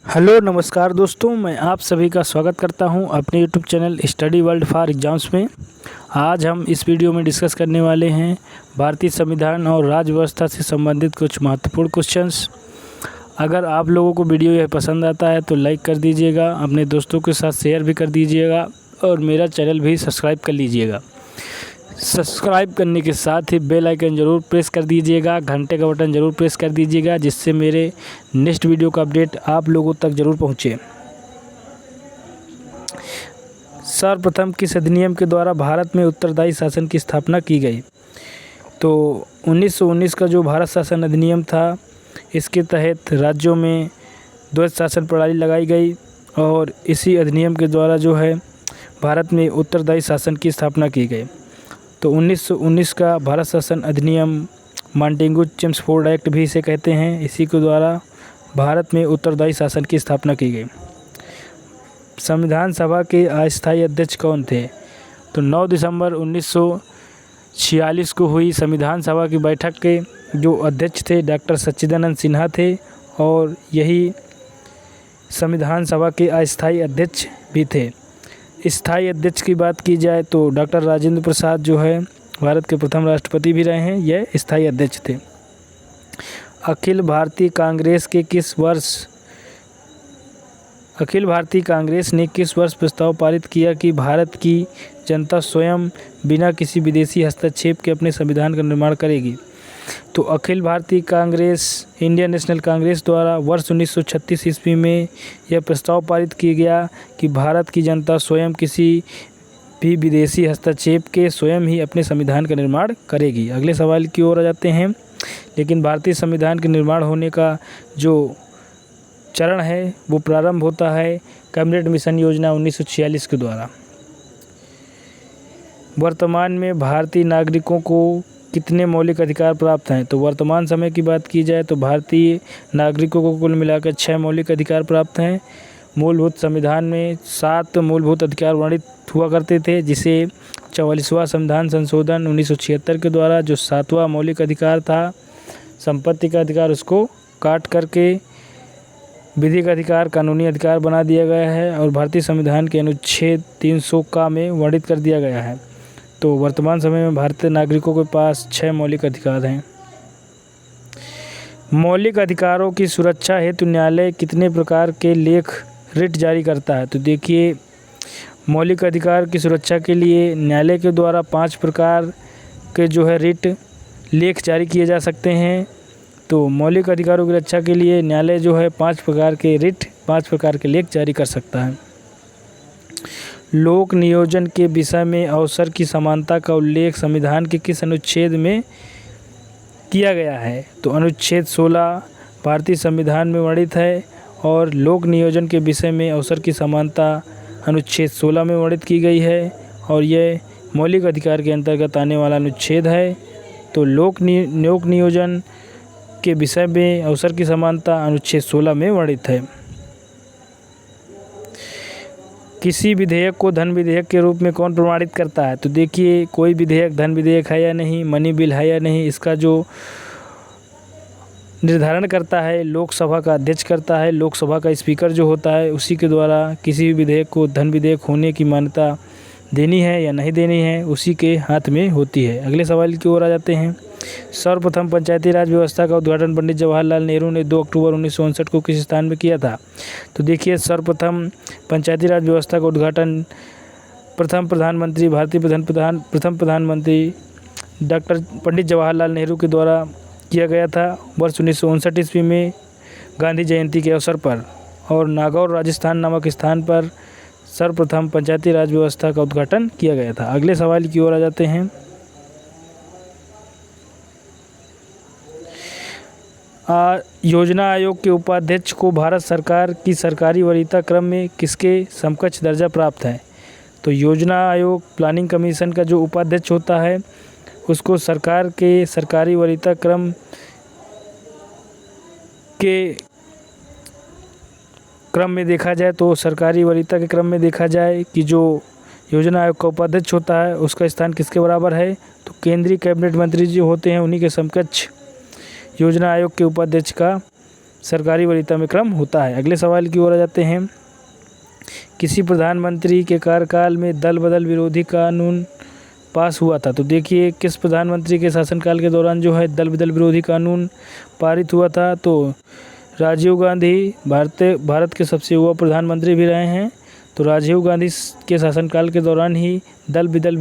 Hello नमस्कार दोस्तों, मैं आप सभी का स्वागत करता हूं अपने YouTube channel study world for exams में। आज हम इस वीडियो में डिस्कस करने वाले हैं भारतीय संविधान और राज्य व्यवस्था से संबंधित कुछ महत्वपूर्ण क्वेश्चंस। अगर आप लोगों को वीडियो यह पसंद आता है तो लाइक कर दीजिएगा, अपने दोस्तों के साथ शेयर भी कर दीजिएगा और मेरा चैनल भी सब्सक्राइब कर लीजिएगा। सब्सक्राइब करने के साथ ही बेल आइकन ज़रूर प्रेस कर दीजिएगा, घंटे का बटन ज़रूर प्रेस कर दीजिएगा, जिससे मेरे नेक्स्ट वीडियो का अपडेट आप लोगों तक ज़रूर पहुँचे। सर्वप्रथम किस अधिनियम के द्वारा भारत में उत्तरदायी शासन की स्थापना की गई? तो 1919 का जो भारत शासन अधिनियम था, इसके तहत राज्यों में द्वैध शासन प्रणाली लगाई गई और इसी अधिनियम के द्वारा जो है भारत में उत्तरदायी शासन की स्थापना की गई। तो 1919 का भारत शासन अधिनियम, मॉन्टेग्यू-चेम्सफोर्ड एक्ट भी इसे कहते हैं, इसी के द्वारा भारत में उत्तरदायी शासन की स्थापना की गई। संविधान सभा के अस्थायी अध्यक्ष कौन थे? तो 9 दिसंबर 1946 को हुई संविधान सभा की बैठक के जो अध्यक्ष थे डॉक्टर सच्चिदानंद सिन्हा थे और यही संविधान सभा के अस्थायी अध्यक्ष भी थे। स्थायी अध्यक्ष की बात की जाए तो डॉक्टर राजेंद्र प्रसाद जो है भारत के प्रथम राष्ट्रपति भी रहे हैं, यह स्थायी अध्यक्ष थे। अखिल भारतीय कांग्रेस ने किस वर्ष प्रस्ताव पारित किया कि भारत की जनता स्वयं बिना किसी विदेशी हस्तक्षेप के अपने संविधान का निर्माण करेगी? तो अखिल भारतीय कांग्रेस, इंडियन नेशनल कांग्रेस द्वारा वर्ष 1936 ईस्वी में यह प्रस्ताव पारित किया गया कि भारत की जनता स्वयं किसी भी विदेशी हस्तक्षेप के स्वयं ही अपने संविधान का निर्माण करेगी। अगले सवाल की ओर आ जाते हैं। लेकिन भारतीय संविधान के निर्माण होने का जो चरण है वो प्रारंभ होता है कैबिनेट मिशन योजना 1946 के द्वारा। वर्तमान में भारतीय नागरिकों को कितने मौलिक अधिकार प्राप्त हैं? तो वर्तमान समय की बात की जाए तो भारतीय नागरिकों को कुल मिलाकर 6 मौलिक अधिकार प्राप्त हैं। मूलभूत संविधान में 7 मूलभूत अधिकार वर्णित हुआ करते थे, जिसे 44वां संविधान संशोधन 1976 के द्वारा जो 7वां मौलिक अधिकार था संपत्ति का अधिकार, उसको काट करके विधिक अधिकार, कानूनी अधिकार बना दिया गया है और भारतीय संविधान के अनुच्छेद 300 का में वर्णित कर दिया गया है। तो वर्तमान समय में भारतीय नागरिकों के पास 6 मौलिक अधिकार हैं। मौलिक अधिकारों की सुरक्षा हेतु न्यायालय कितने प्रकार के रिट जारी करता है? तो देखिए, मौलिक अधिकार की सुरक्षा के लिए न्यायालय के द्वारा 5 प्रकार के जो है लेख जारी किए जा सकते हैं। तो मौलिक अधिकारों की रक्षा के लिए न्यायालय जो है 5 प्रकार के लेख जारी कर सकता है। लोक नियोजन के विषय में अवसर की समानता का उल्लेख संविधान के किस अनुच्छेद में किया गया है? तो अनुच्छेद 16 भारतीय संविधान में वर्णित है और लोक नियोजन के विषय में अवसर की समानता अनुच्छेद 16 में वर्णित की गई है और यह मौलिक अधिकार के अंतर्गत आने वाला अनुच्छेद है। तो लोक नियोजन के विषय में अवसर की समानता अनुच्छेद 16 में वर्णित है। किसी विधेयक को धन विधेयक के रूप में कौन प्रमाणित करता है? तो देखिए, कोई विधेयक धन विधेयक है या नहीं, मनी बिल है या नहीं, इसका जो निर्धारण करता है लोकसभा का अध्यक्ष करता है। लोकसभा का स्पीकर जो होता है उसी के द्वारा किसी भी विधेयक को धन विधेयक होने की मान्यता देनी है या नहीं देनी है, उसी के हाथ में होती है। अगले सवाल की ओर आ जाते हैं। सर्वप्रथम पंचायती राज व्यवस्था का उद्घाटन पंडित जवाहरलाल नेहरू ने 2 अक्टूबर 1959 को किस स्थान में किया था? तो देखिए, सर्वप्रथम पंचायती राज व्यवस्था का उद्घाटन प्रथम प्रधानमंत्री डॉक्टर पंडित जवाहरलाल नेहरू के द्वारा किया गया था वर्ष 1959 ईस्वी में गांधी जयंती के अवसर पर, और नागौर राजस्थान नामक स्थान पर सर्वप्रथम पंचायती राज व्यवस्था का उद्घाटन किया गया था। अगले सवाल की ओर आ जाते हैं। योजना आयोग के उपाध्यक्ष को भारत सरकार की सरकारी वरीयता क्रम में किसके समकक्ष दर्जा प्राप्त है? तो योजना आयोग, प्लानिंग कमीशन का जो उपाध्यक्ष होता है उसको सरकार के सरकारी वरीयता क्रम में देखा जाए तो सरकारी वरीयता के क्रम में देखा जाए कि जो योजना आयोग का उपाध्यक्ष होता है उसका स्थान किसके बराबर है? तो केंद्रीय कैबिनेट मंत्री जो होते हैं उन्हीं के समकक्ष योजना आयोग के उपाध्यक्ष का सरकारी वरीयता में क्रम होता है। अगले सवाल की ओर आ जाते हैं। किसी प्रधानमंत्री के कार्यकाल में दल बदल विरोधी कानून पास हुआ था? तो देखिए किस प्रधानमंत्री के शासनकाल के दौरान जो है दल बदल विरोधी कानून पारित हुआ था? तो राजीव गांधी भारत के सबसे युवा प्रधानमंत्री भी रहे हैं। तो राजीव गांधी के शासनकाल के दौरान ही दल बदल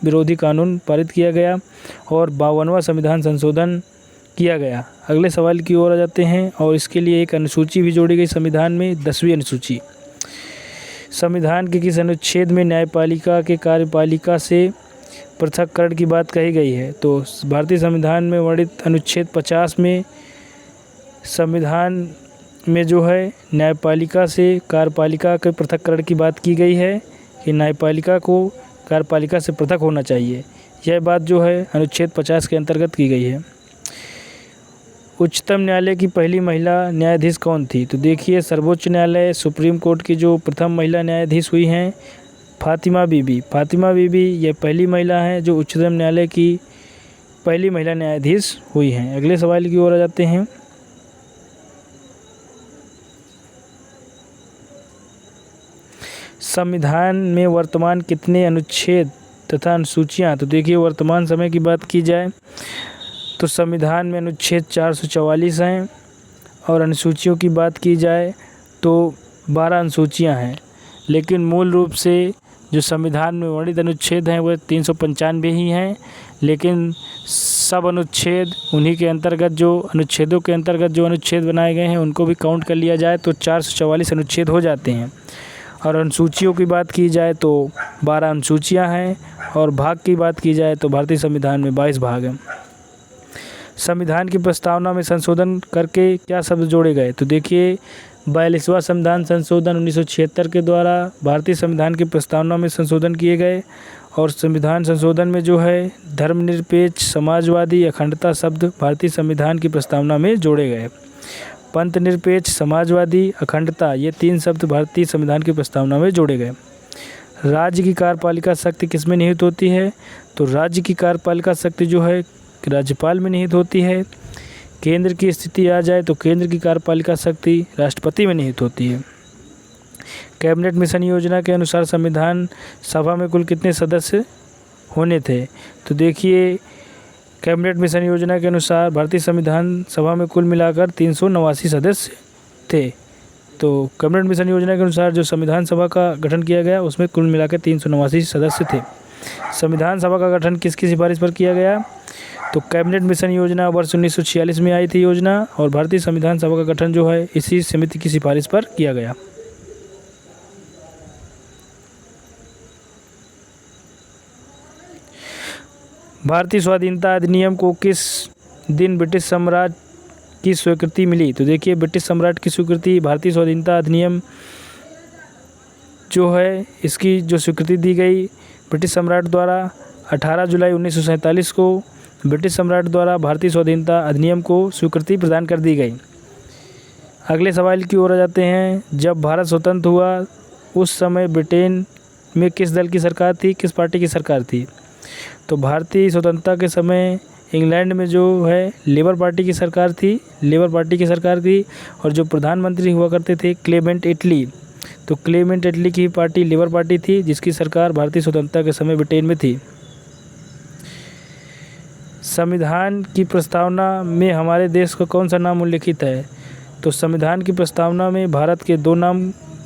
विरोधी कानून पारित किया गया और 52वां संविधान संशोधन किया गया। अगले सवाल की ओर आ जाते हैं और इसके लिए एक अनुसूची भी जोड़ी गई संविधान में, 10वीं अनुसूची। संविधान के किस अनुच्छेद में न्यायपालिका के कार्यपालिका से पृथक्करण की बात कही गई है? तो भारतीय संविधान में वर्णित अनुच्छेद 50 में संविधान में जो है न्यायपालिका से कार्यपालिका के पृथक्करण की बात की गई है कि न्यायपालिका को कार्यपालिका से पृथक होना चाहिए। यह बात जो है अनुच्छेद 50 के अंतर्गत की गई है। उच्चतम न्यायालय की पहली महिला न्यायाधीश कौन थी? तो देखिए सर्वोच्च न्यायालय सुप्रीम कोर्ट की जो प्रथम महिला न्यायाधीश हुई हैं फातिमा बीबी। फातिमा बीबी ये पहली महिला हैं जो उच्चतम न्यायालय की पहली महिला न्यायाधीश हुई हैं। अगले सवाल की ओर आ जाते हैं। संविधान में वर्तमान कितने अनुच्छेद तथा अनुसूचियाँ? तो देखिए वर्तमान समय की बात की जाए तो संविधान में अनुच्छेद 444 हैं और अनुसूचियों की बात की जाए तो 12 अनुसूचियाँ हैं। लेकिन मूल रूप से जो संविधान में वर्णित अनुच्छेद हैं वह 395 ही हैं, लेकिन सब अनुच्छेद उन्हीं के अंतर्गत जो अनुच्छेदों के अंतर्गत जो अनुच्छेद बनाए गए हैं उनको भी काउंट कर लिया जाए तो 444 अनुच्छेद हो जाते हैं। और अनुसूचियों की बात की जाए तो 12 अनुसूचियाँ हैं और भाग की बात की जाए तो भारतीय संविधान में 22 भाग हैं। संविधान की प्रस्तावना में संशोधन करके क्या शब्द जोड़े गए? तो देखिए 42वां संविधान संशोधन 1976 के द्वारा भारतीय संविधान की प्रस्तावना में संशोधन किए गए और संविधान संशोधन में जो है धर्मनिरपेक्ष, समाजवादी, अखंडता शब्द भारतीय संविधान की प्रस्तावना में जोड़े गए। पंथ निरपेक्ष, समाजवादी, अखंडता ये 3 शब्द भारतीय संविधान की प्रस्तावना में जोड़े गए। राज्य की कार्यपालिका शक्ति किसमें निहित होती है? तो राज्य की कार्यपालिका शक्ति जो है राज्यपाल में निहित होती है। केंद्र की स्थिति आ जाए तो केंद्र की कार्यपालिका शक्ति राष्ट्रपति में निहित होती है। कैबिनेट मिशन योजना के अनुसार संविधान सभा में कुल कितने सदस्य होने थे? तो देखिए कैबिनेट मिशन योजना के अनुसार भारतीय संविधान सभा में कुल मिलाकर 389 सदस्य थे। तो कैबिनेट मिशन योजना के अनुसार जो संविधान सभा का गठन किया गया उसमें कुल मिलाकर 389 सदस्य थे। संविधान सभा का गठन किसकी सिफारिश पर किया गया? तो कैबिनेट मिशन योजना वर्ष 1946 में आई थी योजना और भारतीय संविधान सभा का गठन जो है इसी समिति की सिफारिश पर किया गया। भारतीय स्वाधीनता अधिनियम को किस दिन ब्रिटिश सम्राट की स्वीकृति मिली? तो देखिए ब्रिटिश सम्राट की स्वीकृति भारतीय स्वाधीनता अधिनियम जो है इसकी जो स्वीकृति दी गई ब्रिटिश सम्राट द्वारा 18 जुलाई 1947 को ब्रिटिश सम्राट द्वारा भारतीय स्वाधीनता अधिनियम को स्वीकृति प्रदान कर दी गई। अगले सवाल की ओर आ जाते हैं। जब भारत स्वतंत्र हुआ उस समय ब्रिटेन में किस दल की सरकार थी, किस पार्टी की सरकार थी? तो भारतीय स्वतंत्रता के समय इंग्लैंड में जो है लेबर पार्टी की सरकार थी और जो प्रधानमंत्री हुआ करते थे क्लेमेंट एटली। तो क्लेमेंट एटली की पार्टी लेबर पार्टी थी जिसकी सरकार भारतीय स्वतंत्रता के समय ब्रिटेन में थी। संविधान की प्रस्तावना में हमारे देश का कौन सा नाम उल्लेखित है? तो संविधान की प्रस्तावना में भारत के 2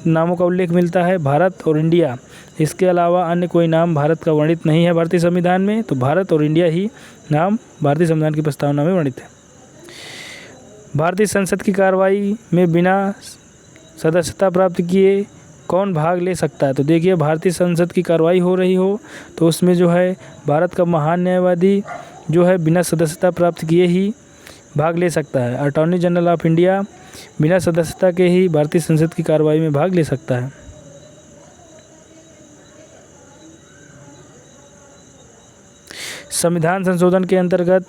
नामों का उल्लेख मिलता है, भारत और इंडिया। इसके अलावा अन्य कोई नाम भारत का वर्णित नहीं है भारतीय संविधान में। तो भारत और इंडिया ही नाम भारतीय संविधान की प्रस्तावना में वर्णित है। भारतीय संसद की कार्रवाई में बिना सदस्यता प्राप्त किए कौन भाग ले सकता है? तो देखिए भारतीय संसद की कार्रवाई हो रही हो तो उसमें जो है भारत का महान न्यायवादी जो है बिना सदस्यता प्राप्त किए ही भाग ले सकता है। अटॉर्नी जनरल ऑफ इंडिया बिना सदस्यता के ही भारतीय संसद की कार्रवाई में भाग ले सकता है। संविधान संशोधन के अंतर्गत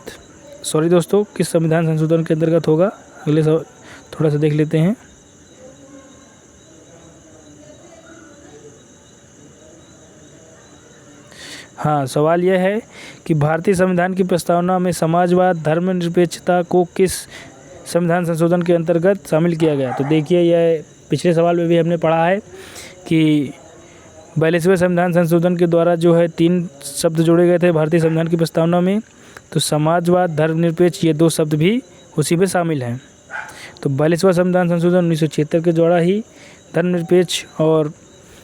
किस संविधान संशोधन के अंतर्गत होगा? अगले थोड़ा सा देख लेते हैं। हाँ, सवाल यह है कि भारतीय संविधान की प्रस्तावना में समाजवाद धर्मनिरपेक्षता को किस संविधान संशोधन के अंतर्गत शामिल किया गया। तो देखिए, यह पिछले सवाल में भी हमने पढ़ा है कि 42वें संविधान संशोधन के द्वारा जो है 3 शब्द जोड़े गए थे भारतीय संविधान की प्रस्तावना में। तो समाजवाद धर्मनिरपेक्ष ये 2 शब्द भी उसी में शामिल हैं। तो 42वां संविधान संशोधन 1976 के द्वारा ही धर्मनिरपेक्ष और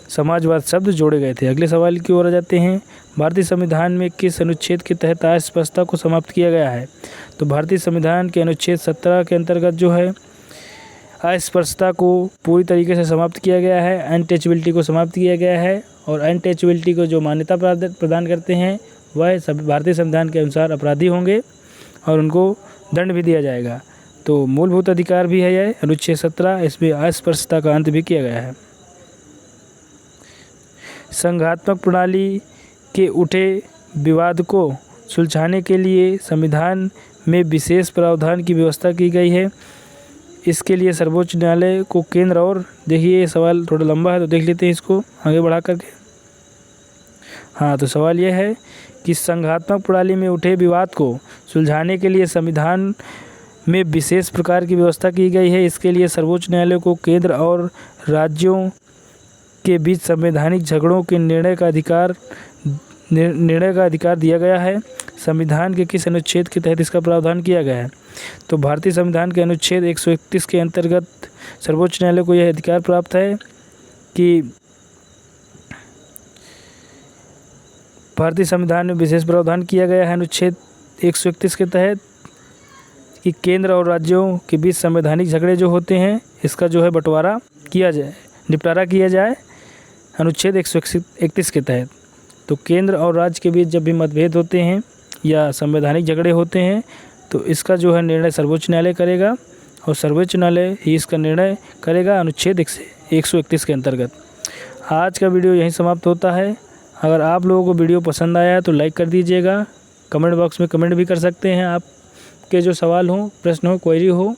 समाजवाद शब्द जोड़े गए थे। अगले सवाल की ओर आ जाते हैं। भारतीय संविधान में किस अनुच्छेद के तहत अस्पृश्यता को समाप्त किया गया है। तो भारतीय संविधान के अनुच्छेद 17 के अंतर्गत जो है अस्पृश्यता को पूरी तरीके से समाप्त किया गया है, अनटचेबिलिटी को समाप्त किया गया है। और अनटचेबिलिटी को जो मान्यता प्रदान करते हैं वह सभी भारतीय संविधान के अनुसार अपराधी होंगे और उनको दंड भी दिया जाएगा। तो मूलभूत अधिकार भी है यह अनुच्छेद 17, इसमें अस्पृश्यता का अंत भी किया गया है। संघात्मक प्रणाली के उठे विवाद को सुलझाने के लिए संविधान में विशेष प्रावधान की व्यवस्था की गई है। इसके लिए सर्वोच्च न्यायालय को केंद्र और देखिए ये सवाल थोड़ा लंबा है तो देख लेते हैं इसको आगे बढ़ा करके। हाँ, तो सवाल यह है कि संघात्मक प्रणाली में उठे विवाद को सुलझाने के लिए संविधान में विशेष प्रकार की व्यवस्था की गई है। इसके लिए सर्वोच्च न्यायालय को केंद्र और राज्यों के बीच संवैधानिक झगड़ों के निर्णय का अधिकार दिया गया है। संविधान के किस अनुच्छेद के तहत इसका प्रावधान किया गया है। तो भारतीय संविधान के अनुच्छेद 131 के अंतर्गत सर्वोच्च न्यायालय को यह अधिकार प्राप्त है कि भारतीय संविधान में विशेष प्रावधान किया गया है अनुच्छेद 131 के तहत कि केंद्र और राज्यों के बीच संवैधानिक झगड़े जो होते हैं इसका जो है बंटवारा किया जाए, निपटारा किया जाए अनुच्छेद 131 के तहत। तो केंद्र और राज्य के बीच जब भी मतभेद होते हैं या संवैधानिक झगड़े होते हैं तो इसका जो है निर्णय सर्वोच्च न्यायालय करेगा और सर्वोच्च न्यायालय ही इसका निर्णय करेगा अनुच्छेद 131 के अंतर्गत। आज का वीडियो यहीं समाप्त होता है। अगर आप लोगों को वीडियो पसंद आया तो लाइक कर दीजिएगा, कमेंट बॉक्स में कमेंट भी कर सकते हैं आपके जो सवाल हो, प्रश्न हो, क्वेरी हो,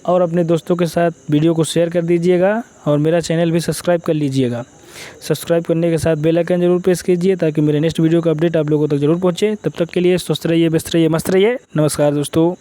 और अपने दोस्तों के साथ वीडियो को शेयर कर दीजिएगा और मेरा चैनल भी सब्सक्राइब कर लीजिएगा। सब्सक्राइब करने के साथ बेल आइकन जरूर प्रेस कीजिए ताकि मेरे नेक्स्ट वीडियो का अपडेट आप लोगों तक जरूर पहुंचे। तब तक के लिए स्वस्थ रहिए, व्यस्त रहिए, मस्त रहिए। नमस्कार दोस्तों।